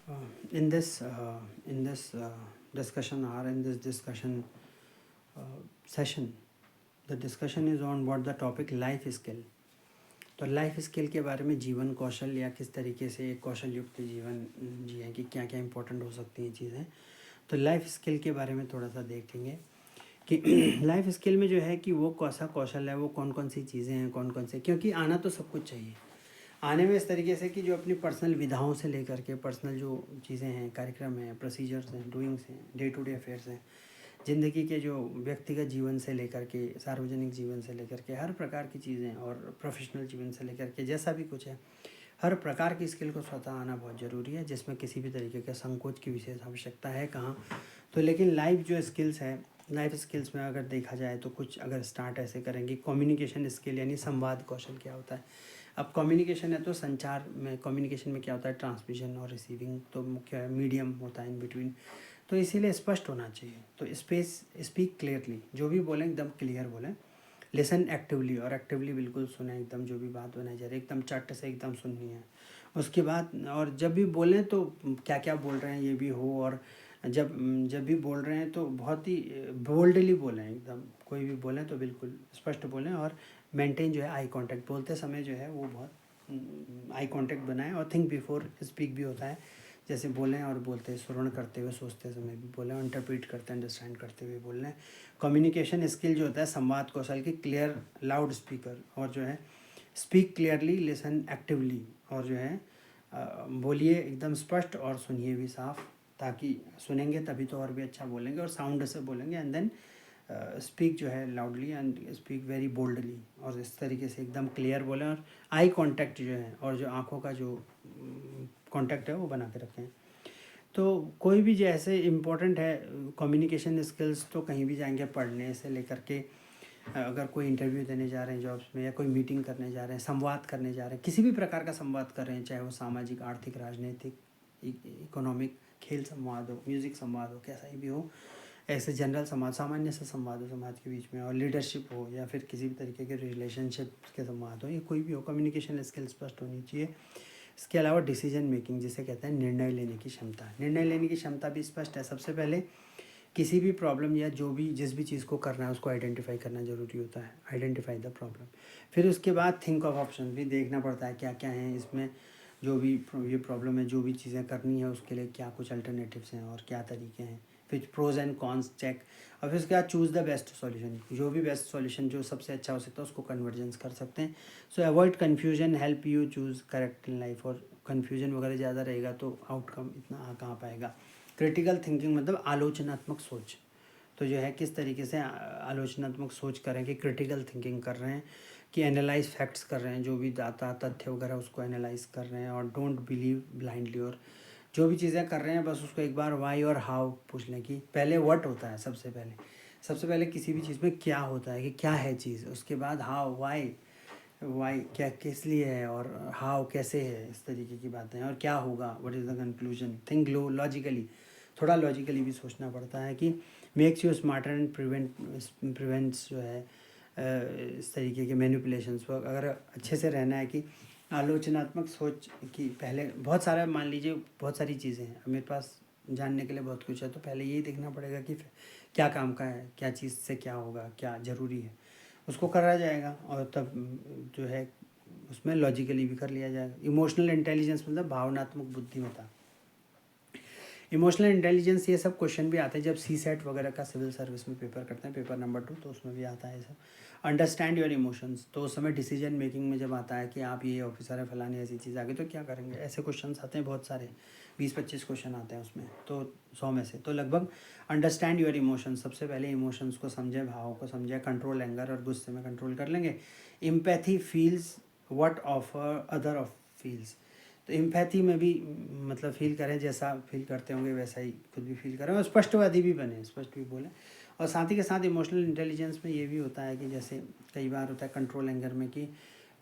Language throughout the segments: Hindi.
In this discussion or in this discussion session, the discussion is on what the topic life skill. तो लाइफ स्किल के बारे में, जीवन कौशल या किस तरीके से एक कौशल युक्त जीवन जिए कि क्या क्या इंपॉर्टेंट हो सकती हैं चीज़ें। तो लाइफ स्किल के बारे में थोड़ा सा देखेंगे कि लाइफ स्किल में जो है कि वो कौन सा कौशल है, वो कौन कौन सी चीज़ें हैं, कौन कौन से, क्योंकि आना तो सब कुछ चाहिए। आने में इस तरीके से कि जो अपनी पर्सनल विधाओं से लेकर के पर्सनल जो चीज़ें हैं, कार्यक्रम हैं, प्रोसीजर्स हैं, डूइंग्स हैं, डे टू डे अफेयर्स हैं, ज़िंदगी के जो व्यक्तिगत जीवन से लेकर के सार्वजनिक जीवन से लेकर के हर प्रकार की चीज़ें, और प्रोफेशनल जीवन से लेकर के जैसा भी कुछ है, हर प्रकार की स्किल को स्वतः आना बहुत ज़रूरी है, जिसमें किसी भी तरीके के संकोच की विशेष आवश्यकता है कहाँ। तो लेकिन लाइफ जो स्किल्स है, लाइफ स्किल्स में अगर देखा जाए तो कुछ अगर स्टार्ट ऐसे करेंगे, कम्युनिकेशन स्किल यानी संवाद कौशल क्या होता है। अब कम्युनिकेशन है तो संचार में, कम्युनिकेशन में क्या होता है, ट्रांसमिशन और रिसीविंग तो मुख्य मीडियम होता है इन बिटवीन। तो इसीलिए स्पष्ट होना चाहिए। तो स्पीक क्लियरली, जो भी बोलें एकदम क्लियर बोलें। लिसन एक्टिवली, और एक्टिवली बिल्कुल सुने, एकदम जो भी बात बनाई जा रही है एकदम चट से एकदम सुननी है। उसके बाद और जब भी बोलें तो क्या क्या बोल रहे हैं ये भी हो, और जब जब भी बोल रहे हैं तो बहुत ही बोल्डली बोलें, एकदम कोई भी बोलें तो बिल्कुल स्पष्ट बोलें। और मेंटेन जो है आई कांटेक्ट, बोलते समय जो है वो बहुत आई कांटेक्ट बनाएं। और थिंक बिफोर स्पीक भी होता है, जैसे बोलें और बोलते, श्रवण करते हुए, सोचते समय भी बोलें, इंटरप्रीट करते अंडरस्टैंड करते हुए बोल रहे हैं। कम्युनिकेशन स्किल जो होता है संवाद कौशल की, क्लियर लाउड स्पीकर, और जो है स्पीक क्लियरली, लिसन एक्टिवली, और जो है बोलिए एकदम स्पष्ट और सुनिए भी साफ, ताकि सुनेंगे तभी तो और भी अच्छा बोलेंगे, और साउंड से बोलेंगे। एंड देन स्पीक जो है loudly and speak very boldly, और इस तरीके से एकदम क्लियर बोलें। और आई कांटेक्ट जो है, और जो आँखों का जो कांटेक्ट है वो बना के रखें। तो कोई भी जैसे इम्पोर्टेंट है कम्युनिकेशन स्किल्स, तो कहीं भी जाएंगे पढ़ने से लेकर के, अगर कोई इंटरव्यू देने जा रहे हैं जॉब्स में, या कोई मीटिंग करने जा रहे हैं, संवाद करने जा रहे हैं, किसी भी प्रकार का संवाद कर रहे हैं, चाहे वो सामाजिक, आर्थिक, राजनीतिक, इकोनॉमिक, खेल संवाद हो, म्यूज़िक संवाद हो, कैसा ही भी हो, ऐसे जनरल समाज, सामान्य से संवाद हो समाज के बीच में, और लीडरशिप हो, या फिर किसी भी तरीके के रिलेशनशिप के संवाद हो, ये कोई भी हो, कम्युनिकेशन स्किल स्पष्ट होनी चाहिए। इसके अलावा डिसीजन मेकिंग, जिसे कहते हैं निर्णय लेने की क्षमता, निर्णय लेने की क्षमता भी स्पष्ट है। सबसे पहले किसी भी प्रॉब्लम या जो भी जिस भी चीज़ को करना है उसको आइडेंटिफाई करना ज़रूरी होता है, आइडेंटिफाई द प्रॉब्लम। फिर उसके बाद थिंक ऑफ ऑप्शन भी देखना पड़ता है क्या क्या है इसमें, जो भी ये प्रॉब्लम है, जो भी चीज़ें करनी है उसके लिए क्या कुछ अल्टरनेटिव्स हैं और क्या तरीके हैं। फिर प्रोज एंड कॉन्स चेक, और फिर उसके बाद चूज़ द बेस्ट सॉल्यूशन, जो भी बेस्ट सॉल्यूशन जो सबसे अच्छा हो सकता है उसको कन्वर्जेंस कर सकते हैं। सो avoid confusion, help you choose correct in life, और कन्फ्यूजन वगैरह ज़्यादा रहेगा तो आउटकम इतना आ कहाँ पाएगा। क्रिटिकल थिंकिंग मतलब आलोचनात्मक सोच, तो जो है किस तरीके से आलोचनात्मक सोच करें, कि क्रिटिकल थिंकिंग कर रहे हैं, कि एनालाइज फैक्ट्स कर रहे हैं, जो भी डाटा तथ्य वगैरह उसको एनालाइज कर रहे हैं, और डोंट बिलीव ब्लाइंडली, और जो भी चीज़ें कर रहे हैं बस उसको एक बार वाई और हाउ पूछ लें, कि पहले व्हाट होता है, सबसे पहले किसी भी चीज़ में क्या होता है, कि क्या है चीज़, उसके बाद हाउ, वाई क्या किस लिए है, और हाउ कैसे है, इस तरीके की बातें हैं, और क्या होगा, what is the conclusion. Think logically, थोड़ा लॉजिकली भी सोचना पड़ता है, कि makes you smarter and prevents जो है इस तरीके के मैनिपुलेशंस पर। अगर अच्छे से रहना है कि आलोचनात्मक सोच की, पहले बहुत सारा, मान लीजिए बहुत सारी चीज़ें हैं मेरे पास, जानने के लिए बहुत कुछ है, तो पहले यही देखना पड़ेगा कि क्या काम का है, क्या चीज़ से क्या होगा, क्या ज़रूरी है, उसको करा जाएगा, और तब जो है उसमें लॉजिकली भी कर लिया जाएगा। इमोशनल इंटेलिजेंस मतलब भावनात्मक बुद्धिमत्ता, इमोशनल इंटेलिजेंस, ये सब क्वेश्चन भी आते हैं जब सी सेट वगैरह का सिविल सर्विस में पेपर करते हैं, पेपर नंबर 2, तो उसमें भी आता है सब। अंडरस्टैंड योर इमोशंस, तो उस समय डिसीजन मेकिंग में जब आता है कि आप ये ऑफिसर है, फलानी ऐसी चीज़ आगे तो क्या करेंगे, ऐसे क्वेश्चन आते हैं बहुत सारे, 20-25 क्वेश्चन आते हैं उसमें, तो 100 में से तो लगभग अंडरस्टैंड योर इमोशंस, सबसे पहले इमोशंस को समझे, भावों को समझे, कंट्रोल एंगर और गुस्से में कंट्रोल कर लेंगे। Empathy feels what of other of feels, तो एम्पैथी में भी मतलब फील करें, जैसा फील करते होंगे वैसा ही खुद भी फील करें, और स्पष्टवादी भी बने, स्पष्ट भी बोलें। और साथ ही के साथ इमोशनल इंटेलिजेंस में ये भी होता है कि जैसे कई बार होता है कंट्रोल एंगर में, कि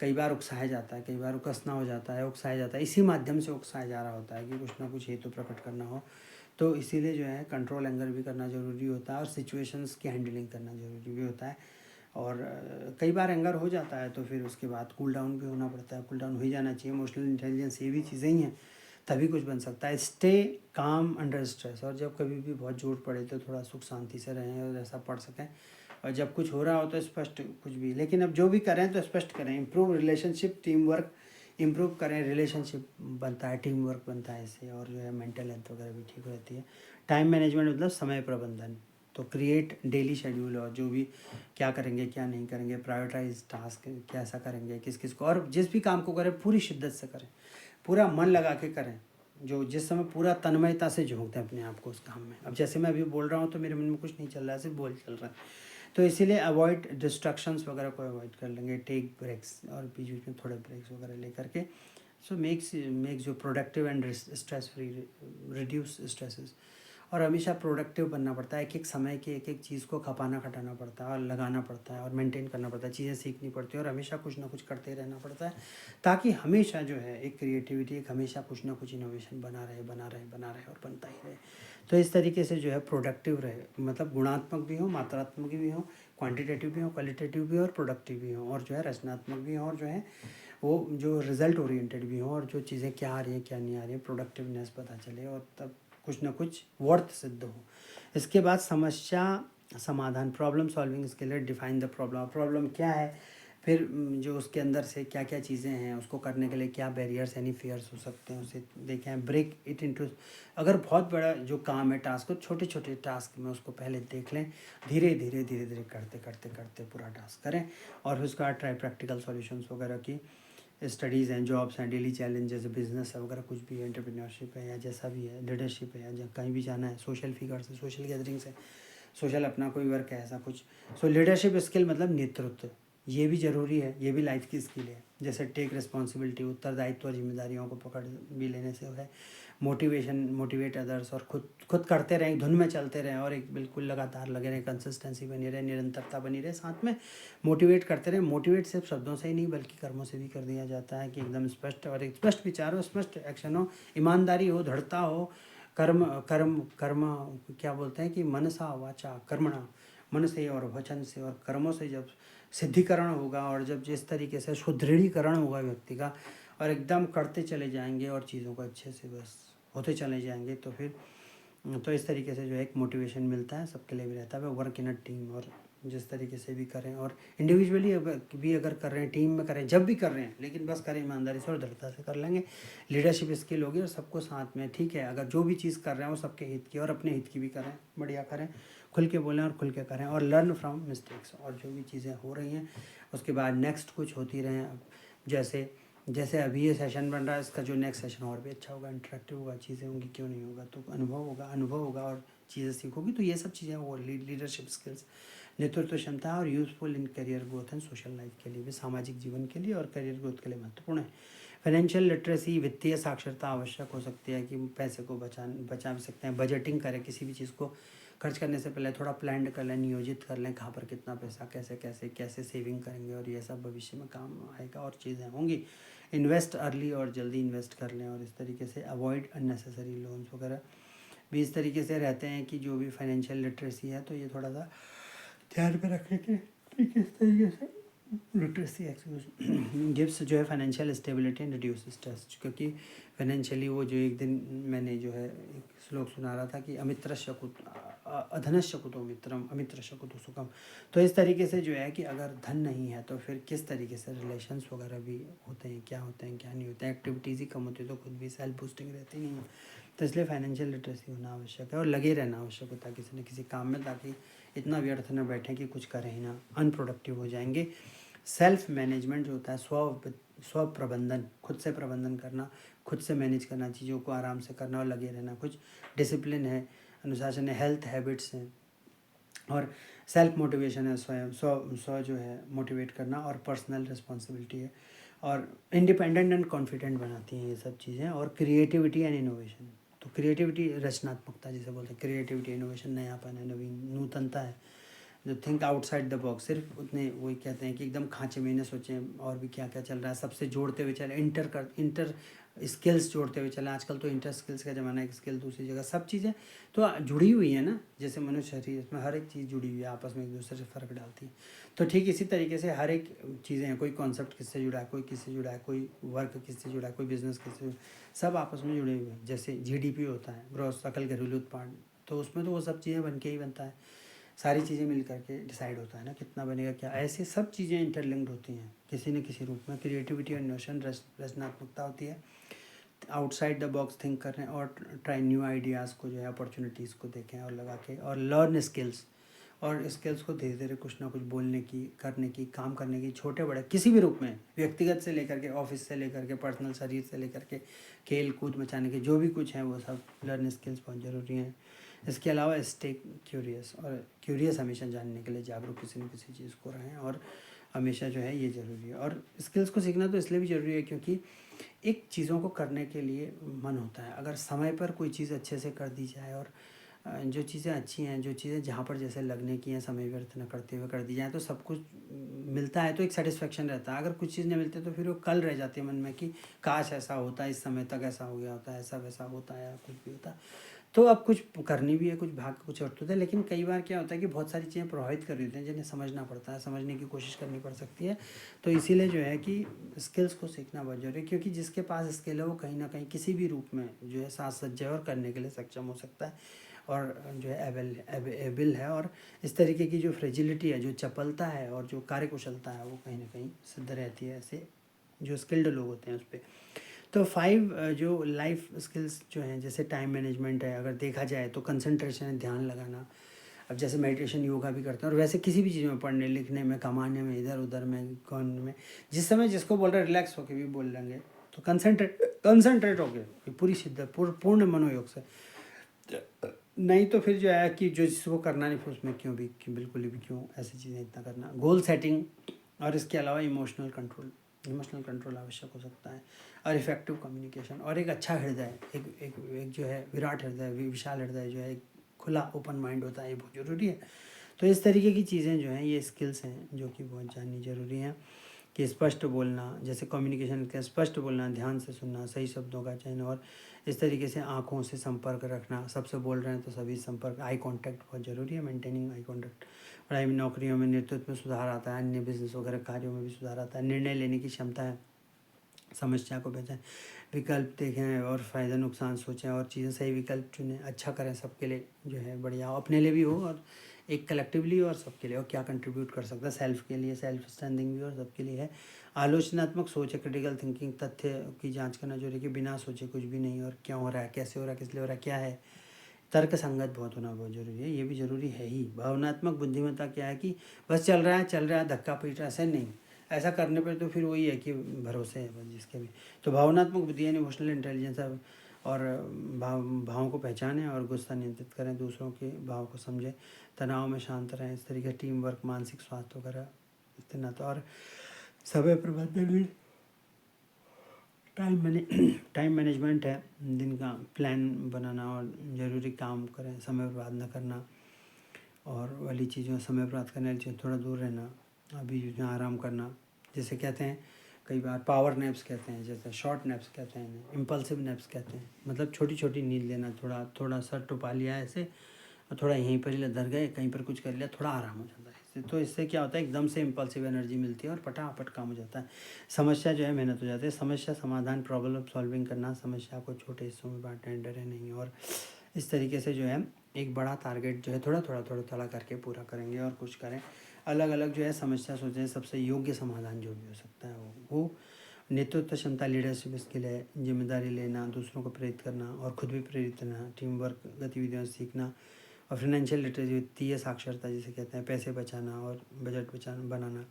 कई बार उकसाया जाता है, कई बार उकसना हो जाता है, उकसाया जाता है, इसी माध्यम से उकसाया जा रहा होता है कि कुछ ना कुछ हेतु प्रकट करना हो, तो इसीलिए जो है कंट्रोल एंगर भी करना ज़रूरी होता है, और सिचुएशंस की हैंडलिंग करना ज़रूरी भी होता है। और कई बार एंगर हो जाता है तो फिर उसके बाद कूल डाउन भी होना पड़ता है, कूल डाउन हो ही जाना चाहिए। इमोशनल इंटेलिजेंस ये भी चीज़ें ही हैं। तभी कुछ बन सकता है। स्टे काम अंडर स्ट्रेस, और जब कभी भी बहुत जोर पड़े तो थोड़ा सुख शांति से रहें और ऐसा पढ़ सकें। और जब कुछ हो रहा हो तो स्पष्ट कुछ भी, लेकिन अब जो भी करें तो स्पष्ट करें। Improve relationship, team work improve करें, रिलेशनशिप बनता है, टीम वर्क बनता है इससे, और जो है मेंटल हेल्थ वगैरह भी ठीक रहती है। टाइम मैनेजमेंट मतलब समय प्रबंधन, तो क्रिएट डेली शेड्यूल, और जो भी क्या करेंगे क्या नहीं करेंगे, प्रायोरिटाइज टास्क कैसा करेंगे, किस किस को, और जिस भी काम को करें पूरी शिद्दत से करें, पूरा मन लगा के करें, जो जिस समय पूरा तन्मयता से झोंकते हैं अपने आप को उस काम में। अब जैसे मैं अभी बोल रहा हूँ तो मेरे मन में कुछ नहीं चल रहा है, सिर्फ बोल चल रहा है, तो इसीलिए अवॉइड डिस्ट्रक्शंस वगैरह को अवॉइड कर लेंगे, टेक ब्रेक्स, और बीच बीच में थोड़े ब्रेक्स वगैरह लेकर के। सो मेक्स जो productive and stress free, reduce stresses. और हमेशा प्रोडक्टिव बनना पड़ता है, एक एक समय की एक एक चीज़ को खपाना खटाना पड़ता है और लगाना पड़ता है और मेंटेन करना पड़ता है, चीज़ें सीखनी पड़ती है और हमेशा कुछ ना कुछ करते रहना पड़ता है, ताकि हमेशा जो है एक क्रिएटिविटी, एक हमेशा कुछ ना कुछ इनोवेशन बना रहे बना रहे बना रहे और बनता ही रहे। तो इस तरीके से जो है प्रोडक्टिव रहे, मतलब गुणात्मक भी हो, मात्रात्मक भी हो, क्वांटिटेटिव भी हो, क्वालिटेटिव भी हो, और प्रोडक्टिव भी हो, और जो है रचनात्मक भी हो, और जो है वो जो रिजल्ट ओरिएंटेड भी हो, और जो चीज़ें क्या आ रही है क्या नहीं आ रही है, प्रोडक्टिवनेस पता चले, और तब कुछ ना कुछ वर्थ सिद्ध हो। इसके बाद समस्या समाधान, प्रॉब्लम सॉल्विंग स्किल है। डिफाइन द प्रॉब्लम, प्रॉब्लम क्या है, फिर जो उसके अंदर से क्या क्या चीज़ें हैं, उसको करने के लिए क्या बैरियर्स यानी फियर्स हो सकते हैं, उसे देखें। ब्रेक इट इनटू, अगर बहुत बड़ा जो काम है टास्क, को छोटे छोटे टास्क में उसको पहले देख लें, धीरे धीरे धीरे धीरे करते करते करते पूरा टास्क करें, और फिर उसके बाद ट्राई प्रैक्टिकल सॉल्यूशंस वगैरह की, स्टडीज़ हैं, जॉब्स हैं, डेली चैलेंजेस, बिजनेस है वगैरह, कुछ भी है, एंटरप्रेन्योरशिप है या जैसा भी है, लीडरशिप है, या जहाँ कहीं भी जाना है, सोशल फिगर्स है, सोशल गैदरिंग्स है, सोशल अपना कोई वर्क है ऐसा कुछ। सो लीडरशिप स्किल मतलब नेतृत्व, ये भी ज़रूरी है, ये भी लाइफ की स्किल है। जैसे टेक रिस्पॉन्सिबिलिटी, उत्तरदायित्व और जिम्मेदारियों को पकड़ भी लेने से है। मोटिवेशन, मोटिवेट अदर्स, और खुद करते रहें, धुन में चलते रहें, और एक बिल्कुल लगातार लगे रहें, कंसिस्टेंसी बनी रहे, निरंतरता बनी रहे, साथ में मोटिवेट करते रहें। मोटिवेट सिर्फ शब्दों से ही नहीं बल्कि कर्मों से भी कर दिया जाता है, कि एकदम स्पष्ट, और एक स्पष्ट विचार हो, स्पष्ट एक्शन हो, ईमानदारी हो, दृढ़ता हो, कर्म कर्म कर्म क्या बोलते हैं कि मनसा वाचा कर्मणा, मन से और वचन से और कर्मों से जब सिद्धिकरण होगा, और जब जिस तरीके से सुदृढ़ीकरण होगा व्यक्ति का, और एकदम करते चले जाएंगे और चीज़ों को अच्छे से बस होते चले जाएंगे, तो फिर तो इस तरीके से जो है एक मोटिवेशन मिलता है, सबके लिए भी रहता है। वर्क इन अ टीम, और जिस तरीके से भी करें, और इंडिविजुअली भी अगर कर रहे हैं, टीम में करें, जब भी कर रहे हैं, लेकिन बस करें ईमानदारी से और दृढ़ता से कर लेंगे। लीडरशिप स्किल होगी, और सबको साथ में, ठीक है, अगर जो भी चीज़ कर रहे हैं वो सबके हित की और अपने हित की भी करें, बढ़िया करें, खुल के बोलें और खुल के करें, और लर्न फ्रॉम मिस्टेक्स, और जो भी चीज़ें हो रही हैं उसके बाद नेक्स्ट कुछ होती रहें। अब जैसे जैसे अभी ये सेशन बन रहा है, इसका जो नेक्स्ट सेशन और भी अच्छा होगा, इंटरेक्टिव होगा, चीज़ें होंगी, क्यों नहीं होगा, तो अनुभव होगा और चीज़ें सीखोगी, तो ये सब चीज़ें वो लीडरशिप स्किल्स, नेतृत्व क्षमता, और useful in career growth and social life के लिए भी, सामाजिक जीवन के लिए और करियर ग्रोथ के लिए महत्वपूर्ण है। फाइनेंशियल लिटरेसी, वित्तीय साक्षरता आवश्यक हो सकती है, कि पैसे को बचा भी सकते हैं, बजटिंग करें, किसी भी चीज़ को खर्च करने से पहले थोड़ा प्लान कर लें, नियोजित कर लें, कहाँ पर कितना पैसा कैसे कैसे कैसे सेविंग करेंगे, और ये सब भविष्य में काम आएगा और चीज़ें होंगी। इन्वेस्ट अर्ली, और जल्दी इन्वेस्ट कर लें, और इस तरीके से अवॉइड अननेसेसरी लोन्स वगैरह भी इस तरीके से रहते हैं, कि जो भी फाइनेंशियल लिटरेसी है तो ये थोड़ा सा ध्यान में रखें कि किस तरीके से लिटरेसी गिव्स जो है financial stability and reduce stress, क्योंकि फाइनेंशियली वो जो एक दिन मैंने जो है एक श्लोक सुना रहा था कि अमित्रस्य अधनस्य कुतो मित्रम अमित्रस्य कुतो सुखम। तो इस तरीके से जो है कि अगर धन नहीं है तो फिर किस तरीके से रिलेशंस वगैरह भी होते हैं, क्या होते हैं क्या नहीं होते हैं, एक्टिविटीज़ ही कम होती है तो खुद भी सेल्फ बूस्टिंग रहती नहीं है। तो इसलिए फाइनेंशियल लिटरेसी होना आवश्यक है, और लगे रहना आवश्यक होता है किसी न किसी काम में, ताकि इतना व्यर्थ न बैठें कि कुछ करें ही ना, अनप्रोडक्टिव हो जाएंगे। सेल्फ मैनेजमेंट जो होता है, स्व प्रबंधन, खुद से प्रबंधन करना, खुद से मैनेज करना, चीज़ों को आराम से करना और लगे रहना, कुछ डिसिप्लिन है, अनुशासन है, हेल्थ हैबिट्स हैं, और सेल्फ मोटिवेशन है, स्वयं स्व जो है मोटिवेट करना, और पर्सनल रिस्पॉन्सिबिलिटी है, और इंडिपेंडेंट एंड कॉन्फिडेंट बनाती हैं ये सब चीज़ें। और क्रिएटिविटी एंड इनोवेशन, तो क्रिएटिविटी रचनात्मकता जिसे बोलते हैं, क्रिएटिविटी इनोवेशन नयापन है, नूतनता है, जो थिंक आउटसाइड द बॉक्स, सिर्फ उतने वही कहते हैं कि एकदम खांचे में न सोचें, और भी क्या क्या चल रहा है सबसे जोड़ते हुए चले, इंटर स्किल्स जोड़ते हुए चलें। आजकल तो इंटर स्किल्स का ज़माना है, एक स्किल दूसरी जगह, सब चीज़ें तो जुड़ी हुई है ना। जैसे मनुष्य शरीर, इसमें हर एक चीज़ जुड़ी हुई है, आपस में एक दूसरे से फ़र्क डालती है। तो ठीक इसी तरीके से हर एक चीज़ें हैं, कोई कॉन्सेप्ट किससे जुड़ा है, कोई किससे जुड़ा है, कोई वर्क किससे जुड़ा है, कोई बिजनेस किससे जुड़ा है, सब आपस में जुड़े हुए हैं। जैसे GDP होता है, ग्रॉस सकल घरेलू उत्पाद, तो उसमें तो वो सब चीज़ें बन के ही बनता है, सारी चीज़ें मिल करके डिसाइड होता है ना कितना बनेगा क्या। ऐसे सब चीज़ें इंटरलिंक्ड होती हैं किसी न किसी रूप में। क्रिएटिविटी और इनोवेशन, रचनात्मकता होती है, आउटसाइड द बॉक्स थिंक कर रहे हैं और ट्राई न्यू आइडियाज़ को जो है, अपॉर्चुनिटीज़ को देखें और लगा के, और लर्न स्किल्स, और स्किल्स को धीरे धीरे कुछ ना कुछ बोलने की, करने की, काम करने की, छोटे बड़े किसी भी रूप में, व्यक्तिगत से लेकर के, ऑफिस से लेकर के, पर्सनल शरीर से लेकर के, खेल कूद मचाने के जो भी कुछ है वो सब लर्न स्किल्स बहुत ज़रूरी हैं। इसके अलावा स्टे क्यूरियस, और क्यूरियस हमेशा जानने के लिए जागरूक किसी न किसी चीज़ को रहें, और हमेशा जो है ये ज़रूरी है। और स्किल्स को सीखना तो इसलिए भी ज़रूरी है क्योंकि एक चीज़ों को करने के लिए मन होता है। अगर समय पर कोई चीज़ अच्छे से कर दी जाए, और जो चीज़ें अच्छी हैं, जो चीज़ें जहाँ पर जैसे लगने की हैं, समय व्यर्थ न करते हुए कर दी जाए, तो सब कुछ मिलता है तो एक सेटिस्फेक्शन रहता है। अगर कुछ चीज़ नहीं मिलती तो फिर वो कल रह जाती है मन में कि काश ऐसा होता, इस समय तक ऐसा हो गया होता, ऐसा वैसा होता, या कुछ भी होता। तो अब कुछ करनी भी है, कुछ भाग कुछ और होता है, लेकिन कई बार क्या होता है कि बहुत सारी चीज़ें प्रभावित कर रही होती हैं जिन्हें समझना पड़ता है, समझने की कोशिश करनी पड़ सकती है। तो इसीलिए जो है कि स्किल्स को सीखना बहुत जरूरी है, क्योंकि जिसके पास स्किल है वो कहीं ना कहीं किसी भी रूप में जो है साज सज्जा और करने के लिए सक्षम हो सकता है, और जो है एबल है। और इस तरीके की जो फ्रेजिलिटी है, जो चपलता है और जो कार्यकुशलता है, वो कहीं ना कहीं सिद्ध रहती है ऐसे जो स्किल्ड लोग होते हैं उस पर। तो 5 जो लाइफ स्किल्स जो हैं, जैसे टाइम मैनेजमेंट है, अगर देखा जाए तो कंसंट्रेशन है, ध्यान लगाना। अब जैसे मेडिटेशन, योगा भी करते हैं, और वैसे किसी भी चीज़ में, पढ़ने लिखने में, कमाने में, इधर उधर में, कौन में, जिस समय जिसको बोल रहे हैं रिलैक्स होके भी बोल लेंगे, तो कंसंट्रेट होके पूरी शिद्दत, पूर्ण मनोयोग से। नहीं तो फिर जो है कि जो जिसको करना नहीं फिर उसमें क्यों भी, क्यों बिल्कुल भी क्यों ऐसी चीज़ें इतना करना। गोल सेटिंग, और इसके अलावा इमोशनल कंट्रोल आवश्यक हो सकता है, और इफेक्टिव कम्युनिकेशन, और एक अच्छा हृदय, एक जो है विराट हृदय, विशाल हृदय जो है, एक खुला ओपन माइंड होता है, ये बहुत ज़रूरी है। तो इस तरीके की चीज़ें जो हैं, ये स्किल्स हैं जो कि बहुत जाननी ज़रूरी हैं। कि स्पष्ट बोलना, जैसे कम्युनिकेशन का स्पष्ट बोलना, ध्यान से सुनना, सही शब्दों का चयन, और इस तरीके से आँखों से संपर्क रखना। सबसे बोल रहे हैं तो सभी संपर्क, आई कांटेक्ट बहुत ज़रूरी है, मेंटेनिंग आई कांटेक्ट। पढ़ाई में, नौकरियों में, नेतृत्व में सुधार आता है, अन्य बिजनेस वगैरह कार्यों में भी सुधार आता है। निर्णय लेने की क्षमता है, समस्या को पहचान, विकल्प देखें और फ़ायदा नुकसान सोचें, और चीज़ें सही विकल्प चुनें, अच्छा करें सबके लिए जो है, बढ़िया हो, अपने लिए भी हो और एक कलेक्टिवली और सबके लिए, और क्या कंट्रीब्यूट कर सकता है, सेल्फ के लिए, सेल्फ स्टैंडिंग भी और सबके लिए है। आलोचनात्मक सोच है, क्रिटिकल थिंकिंग, तथ्य की जांच करना जो है कि बिना सोचे कुछ भी नहीं, और क्यों हो रहा है, कैसे हो रहा है, किस लिए हो रहा है, क्या है। तर्क संगत बहुत होना बहुत ज़रूरी है, ये भी ज़रूरी है ही। भावनात्मक बुद्धिमत्ता क्या है कि बस चल रहा है, धक्का पीट रहा है, ऐसे नहीं, ऐसा करने पर तो फिर वही है कि भरोसे है बस जिसके भी। तो भावनात्मक बुद्धि यानी इमोशनल इंटेलिजेंस है, और भावों को पहचानें और गुस्सा नियंत्रित करें, दूसरों के भाव को समझें, तनाव में शांत रहें, इस तरीके टीम वर्क, मानसिक स्वास्थ्य वगैरह इतना। तो और समय प्रबंधन भी, टाइम मैनेजमेंट है, दिन का प्लान बनाना, और ज़रूरी काम करें, समय बर्बाद न करना, और वाली चीज़ों समय बर्बाद करने वाली चीज़ों थोड़ा दूर रहना, अभी जो आराम करना, जैसे कहते हैं कई बार पावर नैप्स कहते हैं, जैसे शॉर्ट नैप्स कहते हैं इन्हें, इम्पल्सिव नैप्स कहते हैं, मतलब छोटी छोटी नींद लेना, थोड़ा थोड़ा सर टुपा लिया ऐसे, और थोड़ा यहीं पर ही लधर गए, कहीं पर कुछ कर लिया, थोड़ा आराम हो जाता है इससे। तो इससे क्या होता है, एकदम से इम्पल्सिव एनर्जी मिलती है और फटाफट काम हो जाता है, समस्या जो है मेहनत हो जाती है। समस्या समाधान, प्रॉब्लम सॉल्विंग करना, समस्या को छोटे हिस्सों में बांटना, डरे नहीं, और इस तरीके से जो है एक बड़ा टारगेट जो है थोड़ा थोड़ा करके पूरा करेंगे, और कुछ करें, अलग अलग जो है समस्या सोचें, सबसे योग्य समाधान जो भी हो सकता है वो नेतृत्व क्षमता, लीडरशिप स्किल है, जिम्मेदारी लेना, दूसरों को प्रेरित करना और खुद भी प्रेरित रहना, टीम वर्क गतिविधियों से सीखना, और फाइनेंशियल लिटरेसी, वित्तीय साक्षरता जिसे कहते हैं, पैसे बचाना और बजट बनाना,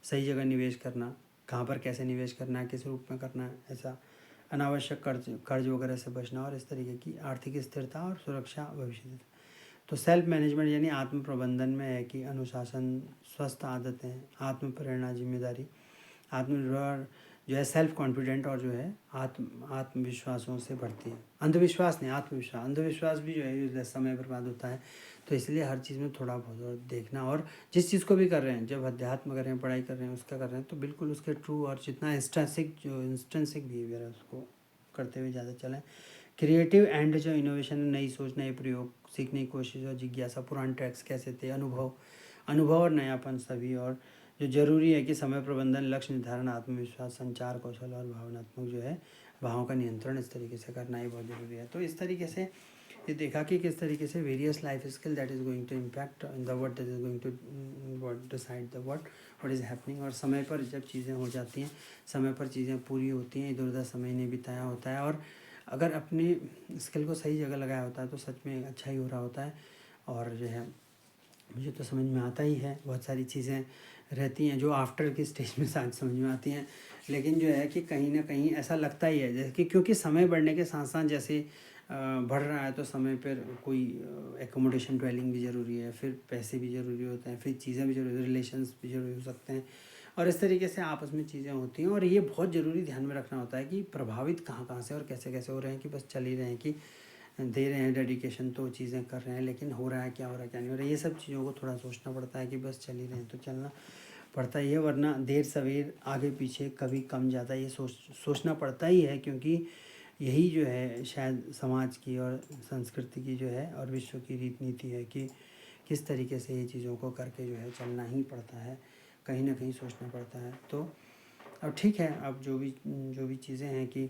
सही जगह निवेश करना, कहाँ पर कैसे निवेश करना है, किस रूप में करना है, ऐसा अनावश्यक कर्ज वगैरह से बचना, और इस तरीके की आर्थिक स्थिरता और सुरक्षा भविष्य। तो सेल्फ मैनेजमेंट यानी आत्म प्रबंधन में है कि अनुशासन, स्वस्थ आदतें, आत्म प्रेरणा, जिम्मेदारी, आत्मनिर्भर जो है, सेल्फ कॉन्फिडेंट, और जो है आत्मविश्वासों से बढ़ती है। अंधविश्वास नहीं, आत्मविश्वास। अंधविश्वास भी जो है यूजलेस, समय बर्बाद होता है। तो इसलिए हर चीज़ में थोड़ा बहुत देखना, और जिस चीज़ को भी कर रहे हैं, जब अध्यात्म कर रहे हैं, पढ़ाई कर रहे हैं, उसका कर रहे हैं, तो बिल्कुल उसके ट्रू और जितना इंस्टेंसिक बिहेवियर है उसको करते हुए ज़्यादा चलें। क्रिएटिव एंड जो इनोवेशन, नई सोच, नए प्रयोग, सीखने की कोशिश और जिज्ञासा, पुराने ट्रैक्स कैसे थे, अनुभव और नयापन सभी। और जो ज़रूरी है कि समय प्रबंधन, लक्ष्य निर्धारण, आत्मविश्वास, संचार कौशल और भावनात्मक जो है भावों का नियंत्रण इस तरीके से करना ही बहुत ज़रूरी है। तो इस तरीके से ये देखा कि किस तरीके से various life skill that is going to impact in the world, that is going to what decide the world what is happening. और समय पर जब चीज़ें हो जाती हैं, समय पर चीज़ें पूरी होती हैं, इधर उधर समय नहीं बिताया होता है, और अगर अपनी स्किल को सही जगह लगाया होता है तो सच में अच्छा ही हो रहा होता है। और जो है मुझे तो समझ में आता ही है, बहुत सारी चीज़ें रहती हैं जो आफ्टर की स्टेज में शायद समझ में आती हैं, लेकिन जो है कि कहीं ना कहीं ऐसा लगता ही है जैसे कि, क्योंकि समय बढ़ने के साथ साथ जैसे बढ़ रहा है तो समय पर कोई एकोमोडेशन ड्वेलिंग भी ज़रूरी है, फिर पैसे भी ज़रूरी होते हैं, फिर चीज़ें भी ज़रूरी, रिलेशंस भी ज़रूरी हो सकते हैं, और इस तरीके से आपस में चीज़ें होती हैं। और ये बहुत ज़रूरी ध्यान में रखना होता है कि प्रभावित कहाँ कहाँ से और कैसे कैसे हो रहे हैं, कि बस चल ही रहे हैं, कि दे रहे हैं डेडिकेशन तो चीज़ें कर रहे हैं, लेकिन हो रहा है क्या, हो रहा है क्या नहीं हो रहा है, ये सब चीज़ों को थोड़ा सोचना पड़ता है कि बस चल ही रहे हैं तो चलना पड़ता ही है, वरना देर सवेर आगे पीछे कभी कम ज़्यादा ये सोचना पड़ता ही है, क्योंकि यही जो है शायद समाज की और संस्कृति की जो है और विश्व की रीत नीति है कि किस तरीके से ये चीज़ों को करके जो है चलना ही पड़ता है, कहीं ना कहीं सोचना पड़ता है। तो अब ठीक है, अब जो भी चीज़ें हैं कि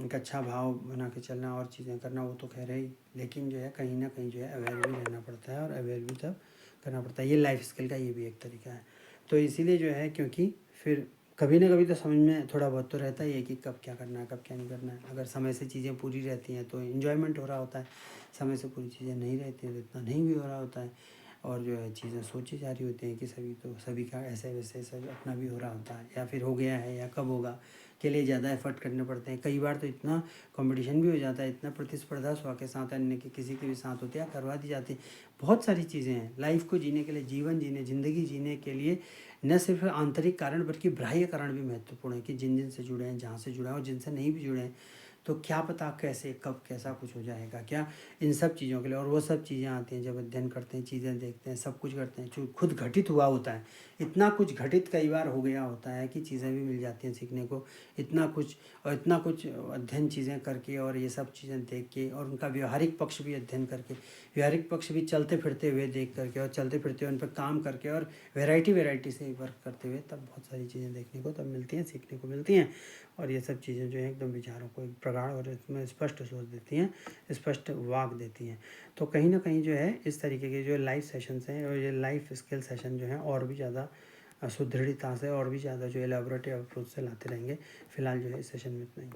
एक अच्छा भाव बना के चलना और चीज़ें करना, वो तो खैर है ही, लेकिन जो है कहीं ना कहीं जो है अवेयर भी रहना पड़ता है, और अवेयर भी तब करना पड़ता है। ये लाइफ स्किल का ये भी एक तरीका है। तो इसीलिए जो है, क्योंकि फिर कभी ना कभी तो समझ में थोड़ा बहुत तो रहता ही है कि कब क्या करना है, कब क्या नहीं करना है। अगर समय से चीज़ें पूरी रहती हैं तो इन्जॉयमेंट हो रहा होता है, समय से पूरी चीज़ें नहीं रहती हैं तो इतना नहीं भी हो रहा होता है, और जो है चीज़ें सोची जा रही होती हैं कि सभी का ऐसे वैसे सब अपना भी हो रहा होता है, या फिर हो गया है या कब होगा के लिए ज़्यादा एफर्ट करने पड़ते हैं। कई बार तो इतना कंपटीशन भी हो जाता है, इतना प्रतिस्पर्धा स्व के साथ, अन्य के किसी के भी साथ होती है, करवा दी जाती है। बहुत सारी चीज़ें हैं लाइफ को जीने के लिए, ज़िंदगी जीने के लिए न सिर्फ आंतरिक कारण बल्कि बाह्य कारण भी महत्वपूर्ण है, कि जिन से जुड़े हैं, जहाँ से जुड़े हैं, और जिनसे नहीं भी जुड़े हैं तो क्या पता कैसे कब कैसा कुछ हो जाएगा क्या, इन सब चीज़ों के लिए। और वो सब चीज़ें आती हैं जब अध्ययन करते हैं, चीज़ें देखते हैं, सब कुछ करते हैं, जो खुद घटित हुआ होता है, इतना कुछ घटित कई बार हो गया होता है कि चीज़ें भी मिल जाती हैं सीखने को, इतना कुछ अध्ययन चीज़ें करके और ये सब चीज़ें देख के, और उनका व्यवहारिक पक्ष भी अध्ययन करके, व्यवहारिक पक्ष भी चलते फिरते हुए देख करके, और चलते फिरते हुए उन पर काम करके, और वैरायटी से वर्क करते हुए, तब बहुत सारी चीज़ें देखने को तब मिलती हैं, सीखने को मिलती हैं। और ये सब चीज़ें जो है एकदम विचारों को एक प्रगाढ़ और इसमें स्पष्ट सोच देती हैं, स्पष्ट वाक देती हैं। तो कहीं ना कहीं जो है इस तरीके के जो लाइव सेशंस हैं, और ये लाइफ स्किल सेशन जो हैं और भी ज़्यादा सुदृढ़ता से और भी ज़्यादा जो एलेबोरेटिव अप्रोच से लाते रहेंगे। फिलहाल जो है इस सेशन में इतना ही।